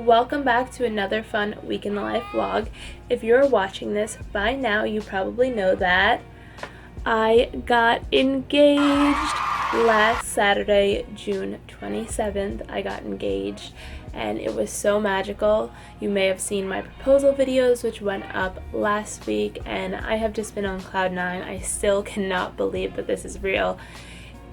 welcome back to another fun week in the life vlog. If you're watching this by now, you probably know that I got engaged last Saturday, June 27th. I got engaged and it was so magical. You may have seen my proposal videos, which went up last week, and I have just been on cloud nine. I still cannot believe that this is real.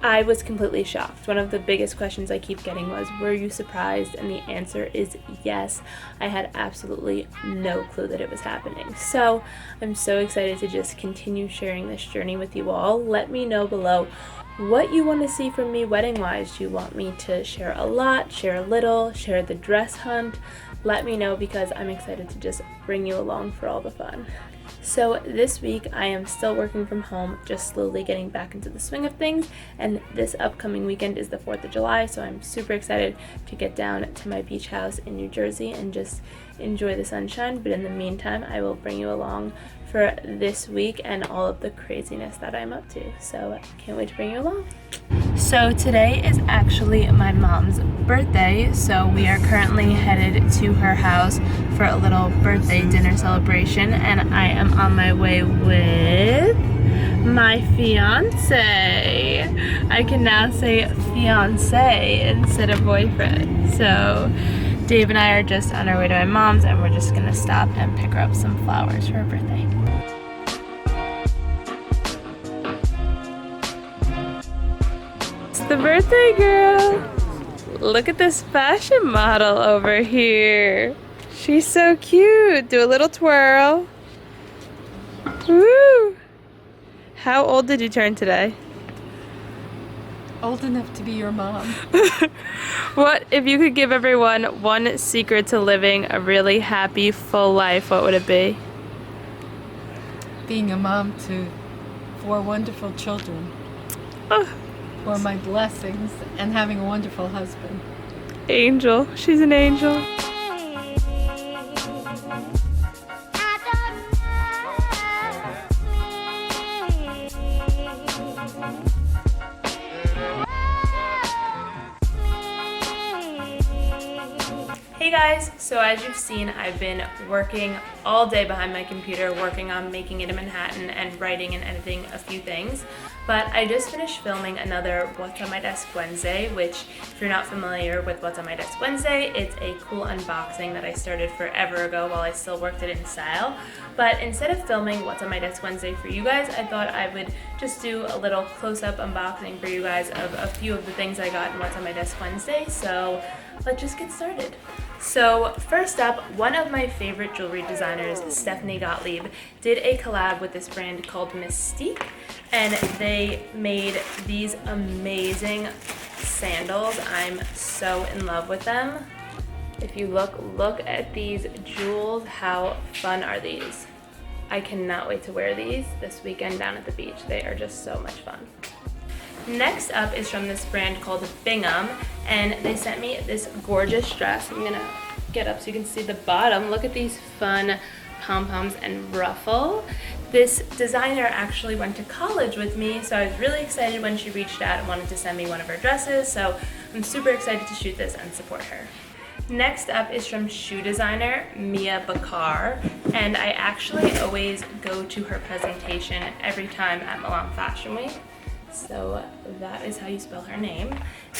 I was completely shocked. One of the biggest questions I keep getting was, were you surprised? And the answer is yes. I had absolutely no clue that it was happening. So I'm so excited to just continue sharing this journey with you all. Let me know below what you want to see from me wedding-wise. Do you want me to share a lot, share a little, share the dress hunt? Let me know, because I'm excited to just bring you along for all the fun. So this week I am still working from home, just slowly getting back into the swing of things, and this upcoming weekend is the 4th of July, so I'm super excited to get down to my beach house in New Jersey and just enjoy the sunshine. But in the meantime, I will bring you along for this week and all of the craziness that I'm up to. So I can't wait to bring you along. So today is actually my mom's birthday, so we are currently headed to her house for a little birthday dinner celebration, and I am on my way with my fiance. I can now say fiance instead of boyfriend. So Dave and I are just on our way to my mom's, and we're just gonna stop and pick her up some flowers for her birthday. The birthday girl. Look at this fashion model over here. She's so cute. Do a little twirl. Woo! How old did you turn today? Old enough to be your mom. What if you could give everyone one secret to living a really happy, full life, what would it be? Being a mom to 4 wonderful children. Oh. For my blessings, and having a wonderful husband. Angel. She's an angel. Hey guys, so as you've seen, I've been working all day behind my computer, working on Making It in Manhattan and writing and editing a few things. But I just finished filming another What's on My Desk Wednesday, which, if you're not familiar with What's on My Desk Wednesday, it's a cool unboxing that I started forever ago while I still worked at InStyle. But instead of filming What's on My Desk Wednesday for you guys, I thought I would just do a little close-up unboxing for you guys of a few of the things I got in What's on My Desk Wednesday. So let's just get started. So first up, one of my favorite jewelry designers, Stephanie Gottlieb, did a collab with this brand called Mystique, and they made these amazing sandals. I'm so in love with them. If you look at these jewels. How fun are these? I cannot wait to wear these this weekend down at the beach. They are just so much fun. Next up is from this brand called Bingham, and they sent me this gorgeous dress. I'm gonna get up so you can see the bottom. Look at these fun pom-poms and ruffle. This designer actually went to college with me, so I was really excited when she reached out and wanted to send me one of her dresses, so I'm super excited to shoot this and support her. Next up is from shoe designer Mia Bakar, and I actually always go to her presentation every time at Milan Fashion Week. So that is how you spell her name.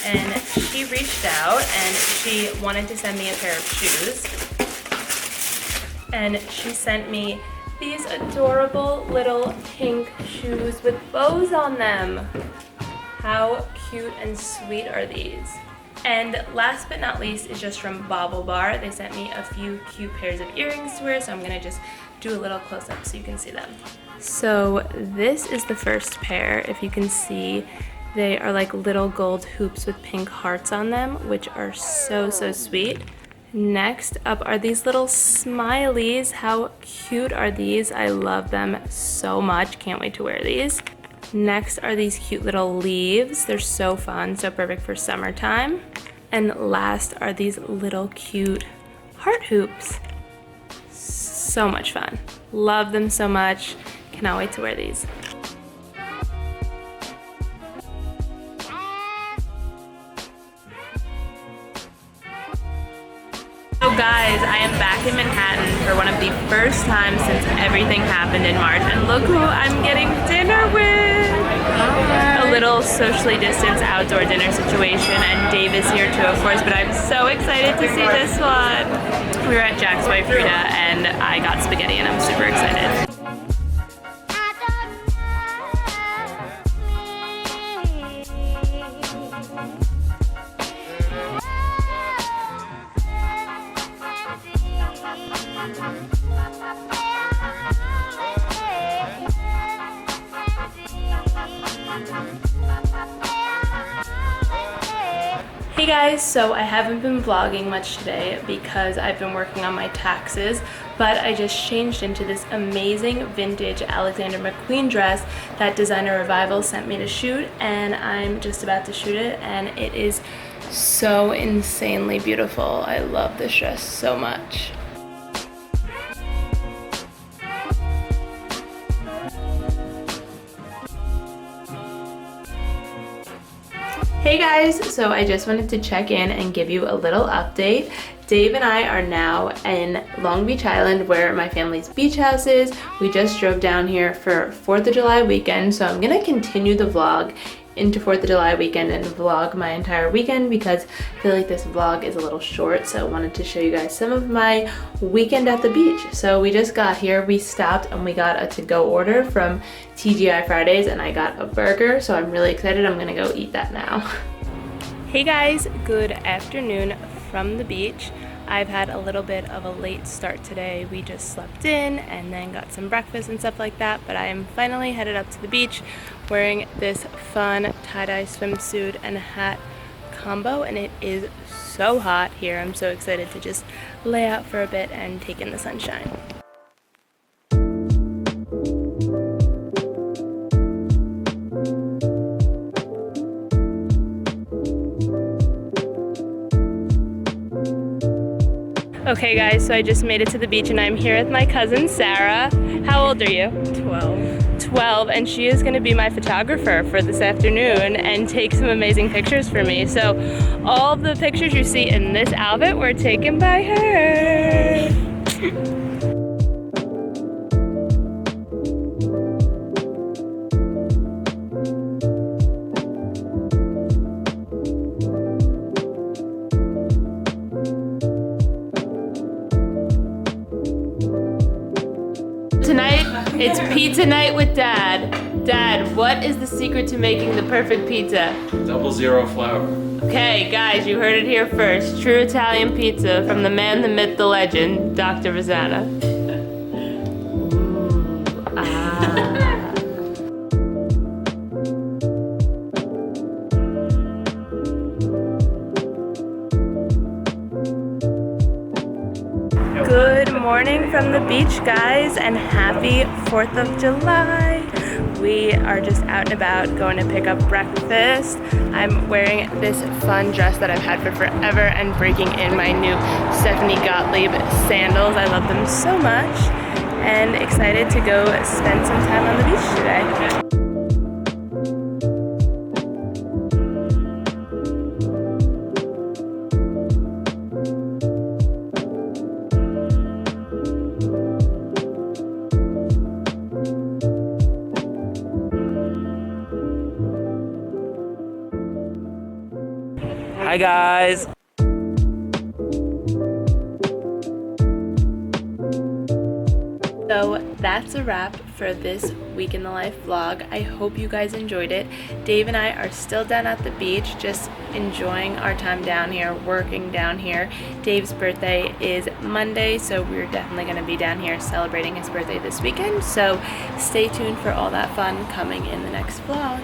And she reached out and she wanted to send me a pair of shoes. And she sent me these adorable little pink shoes with bows on them. How cute and sweet are these? And last but not least is just from Bobble Bar. They sent me a few cute pairs of earrings to wear, so I'm gonna just do a little close up so you can see them. So this is the first pair. If you can see, they are like little gold hoops with pink hearts on them, which are so sweet. Next up are these little smileys. How cute are these? I love them so much. Can't wait to wear these. Next are these cute little leaves. They're so fun, so perfect for summertime. And last are these little cute heart hoops. So much fun. Love them so much. Cannot wait to wear these. So guys, back in Manhattan for one of the first times since everything happened in March, and look who I'm getting dinner with! A little socially distanced outdoor dinner situation, and Dave is here too, of course, but I'm so excited to see this one. We were at Jack's Wife Frida, and I got spaghetti, and I'm super excited. Hey guys, so I haven't been vlogging much today because I've been working on my taxes, but I just changed into this amazing vintage Alexander McQueen dress that Designer Revival sent me to shoot, and I'm just about to shoot it, and it is so insanely beautiful. I love this dress so much. Hey guys, so I just wanted to check in and give you a little update. Dave and I are now in Long Beach Island, where my family's beach house is. We just drove down here for 4th of July weekend, so I'm gonna continue the vlog into 4th of July weekend and vlog my entire weekend because I feel like this vlog is a little short, so I wanted to show you guys some of my weekend at the beach. So we just got here, we stopped and we got a to-go order from TGI Fridays, and I got a burger, so I'm really excited. I'm gonna go eat that now. Hey guys, good afternoon from the beach. I've had a little bit of a late start today. We just slept in and then got some breakfast and stuff like that, but I am finally headed up to the beach wearing this fun tie-dye swimsuit and hat combo, and it is so hot here. I'm so excited to just lay out for a bit and take in the sunshine. Okay guys, so I just made it to the beach and I'm here with my cousin Sarah. How old are you? 12, and she is going to be my photographer for this afternoon and take some amazing pictures for me. So all the pictures you see in this outfit were taken by her. Tonight, it's pizza night with Dad. Dad, what is the secret to making the perfect pizza? 00 flour. Okay, guys, you heard it here first. True Italian pizza from the man, the myth, the legend, Dr. Vazzana. Good morning from the beach, guys, and happy 4th of July. We are just out and about going to pick up breakfast. I'm wearing this fun dress that I've had for forever and breaking in my new Stephanie Gottlieb sandals. I love them so much and excited to go spend some time on the beach today. Hi guys. So that's a wrap for this week in the life vlog. I hope you guys enjoyed it. Dave and I are still down at the beach, just enjoying our time down here, working down here. Dave's birthday is Monday, so we're definitely going to be down here celebrating his birthday this weekend. So stay tuned for all that fun coming in the next vlog.